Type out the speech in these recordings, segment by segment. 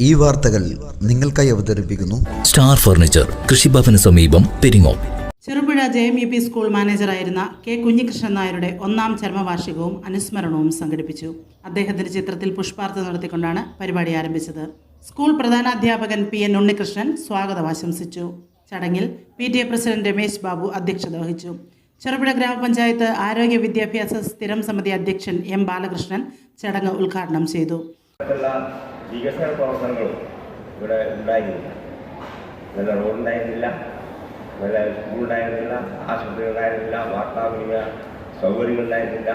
ഈ വാർത്തകൾ നിങ്ങൾക്കായി അവതരിപ്പിക്കുന്നു സ്റ്റാർ ഫർണിച്ചർ, കൃഷിഭവന് സമീപം, പെരിങ്ങോം. ചെറുപുഴ JMUP സ്കൂൾ മാനേജറായിരുന്ന കെ കുഞ്ഞികൃഷ്ണൻ നായരുടെ 1ാം ചരമവാർഷികവും അനുസ്മരണവും സംഘടിപ്പിച്ചു. അദ്ദേഹത്തിന്റെ ചിത്രത്തിൽ പുഷ്പാർച്ചന നടത്തിക്കൊണ്ടാണ് പരിപാടി ആരംഭിച്ചത്. സ്കൂൾ പ്രധാനാധ്യാപകൻ PN ഉണ്ണികൃഷ്ണൻ സ്വാഗതം ആശംസിച്ചു. ചടങ്ങിൽ PTA പ്രസിഡന്റ് രമേശ് ബാബു അധ്യക്ഷത വഹിച്ചു. ചെറുപുഴ ഗ്രാമപഞ്ചായത്ത് ആരോഗ്യ വിദ്യാഭ്യാസ സ്ഥിരം സമിതി അധ്യക്ഷൻ M ബാലകൃഷ്ണൻ ചടങ്ങ് ഉദ്ഘാടനം ചെയ്തു. വികസന പ്രവർത്തനങ്ങളും ഇവിടെ ഉണ്ടായിരുന്നില്ല. നല്ല റോഡുണ്ടായിരുന്നില്ല, നല്ല സ്കൂളുണ്ടായിരുന്നില്ല, ആശുപത്രി ഉണ്ടായിരുന്നില്ല, വാർത്താവിനിമയ സൗകര്യങ്ങളുണ്ടായിരുന്നില്ല.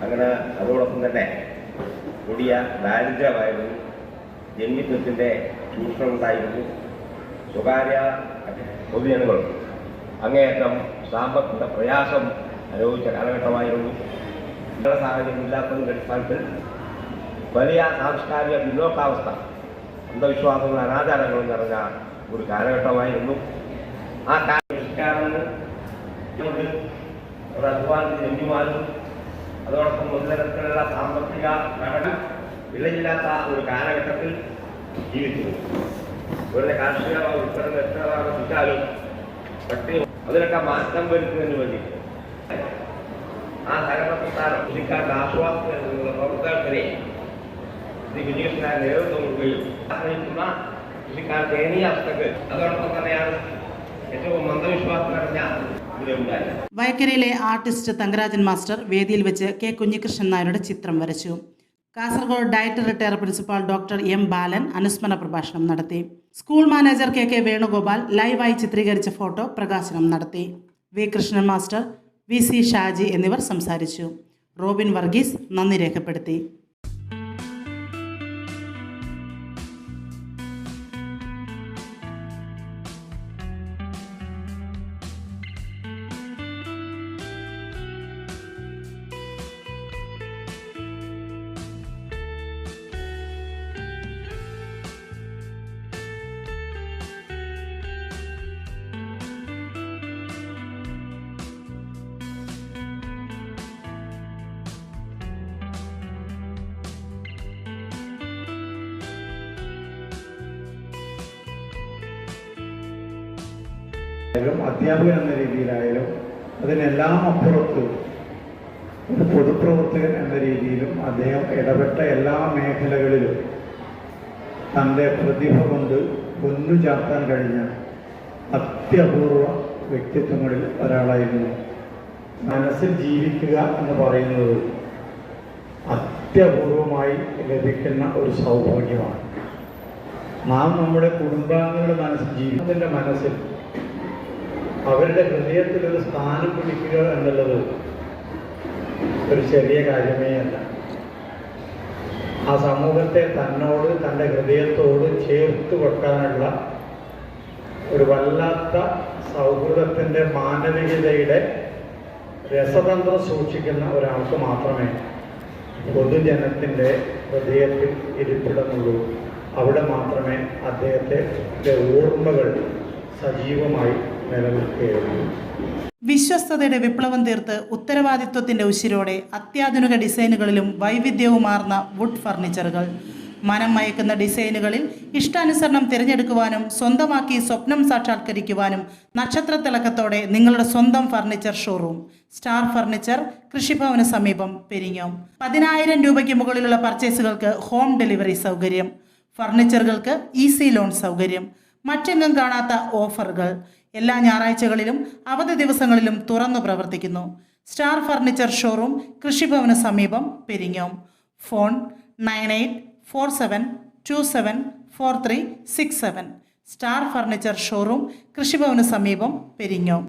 അങ്ങനെ അതോടൊപ്പം തന്നെ കൊടിയ ദാരിദ്ര്യമായിരുന്നു, ജന്മിത്വത്തിൻ്റെ ചൂഷണം ഉണ്ടായിരുന്നു, സ്വകാര്യ പൊതുജനങ്ങൾ അങ്ങേയറ്റം സാമ്പത്തിക പ്രയാസം അനുഭവിച്ച കാലഘട്ടമായിരുന്നു. സാഹചര്യം ഇല്ലാത്തതിൻ്റെ അടിസ്ഥാനത്തിൽ വലിയ സാംസ്കാരിക പിന്നോക്കാവസ്ഥ, അന്ധവിശ്വാസങ്ങളും അനാചാരങ്ങളും നിറഞ്ഞ ഒരു കാലഘട്ടമായിരുന്നു. ആ കാലഘട്ടം ഒരു അധ്വാനത്തിന് എഞ്ചുമാരും അതോടൊപ്പം മുതലത്തിലുള്ള സാമ്പത്തിക ഘടന വിലയില്ലാത്ത ഒരു കാലഘട്ടത്തിൽ ജീവിച്ചു. ഇവരുടെ കാർഷിക ഉത്പന്നം എത്ര വിറ്റാലും പക്ഷേ അതിനൊക്കെ മാറ്റം വരുത്തുന്നതിന് വേണ്ടി ആ സഹകരണ പ്രസ്ഥാനം കൃഷിക്കാരുടെ ആശ്വാസത്തിനുള്ള പ്രവർത്തകരെ കുഞ്ഞികൃഷ്ണൻ നേതൃത്വം കൊടുക്കുകയും ആശ്രയിക്കുന്ന കൃഷിക്കാരുടെ ദയനീയ അവസ്ഥക്ക് അതോടൊപ്പം തന്നെയാണ് ഏറ്റവും അന്ധവിശ്വാസം നിറഞ്ഞ ഇതിലുണ്ടായത്. വയക്കരയിലെ ആർട്ടിസ്റ്റ് തങ്കരാജൻ മാസ്റ്റർ വേദിയിൽ വെച്ച് കെ കുഞ്ഞികൃഷ്ണൻ നായരുടെ ചിത്രം വരച്ചു. Kasaragod diet retire principal doctor M ബാലൻ അനുസ്മരണ പ്രഭാഷണം നടത്തി. സ്കൂൾ മാനേജർ KK വേണുഗോപാൽ ലൈവായി ചിത്രീകരിച്ച ഫോട്ടോ പ്രകാശനം നടത്തി. V Krishnan master, VC Shaji എന്നിവർ സംസാരിച്ചു. റോബിൻ വർഗീസ് നന്ദി രേഖപ്പെടുത്തി. അധ്യാപകൻ എന്ന രീതിയിലായാലും അതിനെല്ലാം അപ്പുറത്ത് ഒരു പൊതുപ്രവർത്തകൻ എന്ന രീതിയിലും അദ്ദേഹം ഇടപെട്ട എല്ലാ മേഖലകളിലും തൻ്റെ പ്രതിഭ കൊണ്ട് പൊന്നു ചാർത്താൻ കഴിഞ്ഞ അത്യപൂർവ വ്യക്തിത്വങ്ങളിൽ ഒരാളായിരുന്നു. മനസ്സിൽ ജീവിക്കുക എന്ന് പറയുന്നത് അത്യപൂർവമായി ലഭിക്കുന്ന ഒരു സൗഭാഗ്യമാണ്. നാം നമ്മുടെ കുടുംബാംഗങ്ങളുടെ മനസ്സിൽ ജീവിതത്തിൻ്റെ മനസ്സിൽ അവരുടെ ഹൃദയത്തിൽ ഒരു സ്ഥാനം പിടിക്കുക എന്നുള്ളത് ഒരു ചെറിയ കാര്യമേ അല്ല. ആ സമൂഹത്തെ തന്നോട്, തൻ്റെ ഹൃദയത്തോട് ചേർത്ത് വെക്കാനുള്ള ഒരു വല്ലാത്ത സൗഹൃദത്തിൻ്റെ മാനവികതയുടെ രസതന്ത്രം സൂക്ഷിക്കുന്ന ഒരാൾക്ക് മാത്രമേ പൊതുജനത്തിൻ്റെ ഹൃദയത്തിൽ ഇരിപ്പിടമുള്ളൂ. അവിടെ മാത്രമേ അദ്ദേഹത്തിൻ്റെ ഓർമ്മകൾ സജീവമായി നിലനിൽക്കുകയുള്ളൂ. വിശ്വസ്തതയുടെ വിപ്ലവം തീർത്ത് ഉത്തരവാദിത്വത്തിന്റെ ഉശിരോടെ അത്യാധുനിക ഡിസൈനുകളിലും വൈവിധ്യവുമാർന്ന വുഡ് ഫർണിച്ചറുകൾ, മനം മയക്കുന്ന ഡിസൈനുകളിൽ ഇഷ്ടാനുസരണം തിരഞ്ഞെടുക്കുവാനും സ്വന്തമാക്കി സ്വപ്നം സാക്ഷാത്കരിക്കുവാനും നക്ഷത്രത്തിളക്കത്തോടെ നിങ്ങളുടെ സ്വന്തം ഫർണിച്ചർ ഷോറൂം സ്റ്റാർ ഫർണിച്ചർ, കൃഷിഭവന് സമീപം, പെരിങ്ങോം. 10,000 രൂപയ്ക്ക് മുകളിലുള്ള പർച്ചേസുകൾക്ക് ഹോം ഡെലിവറി സൗകര്യം, ഫർണിച്ചറുകൾക്ക് ഈസി ലോൺ സൗകര്യം, മറ്റെങ്ങും കാണാത്ത ഓഫറുകൾ. എല്ലാ ഞായറാഴ്ചകളിലും അവധി ദിവസങ്ങളിലും തുറന്നു പ്രവർത്തിക്കുന്നു. സ്റ്റാർ ഫർണിച്ചർ ഷോറൂം, കൃഷിഭവന് സമീപം, Peringome. Phone 9847274367. Star furniture showroom, കൃഷിഭവന് സമീപം, പെരിങ്ങോം.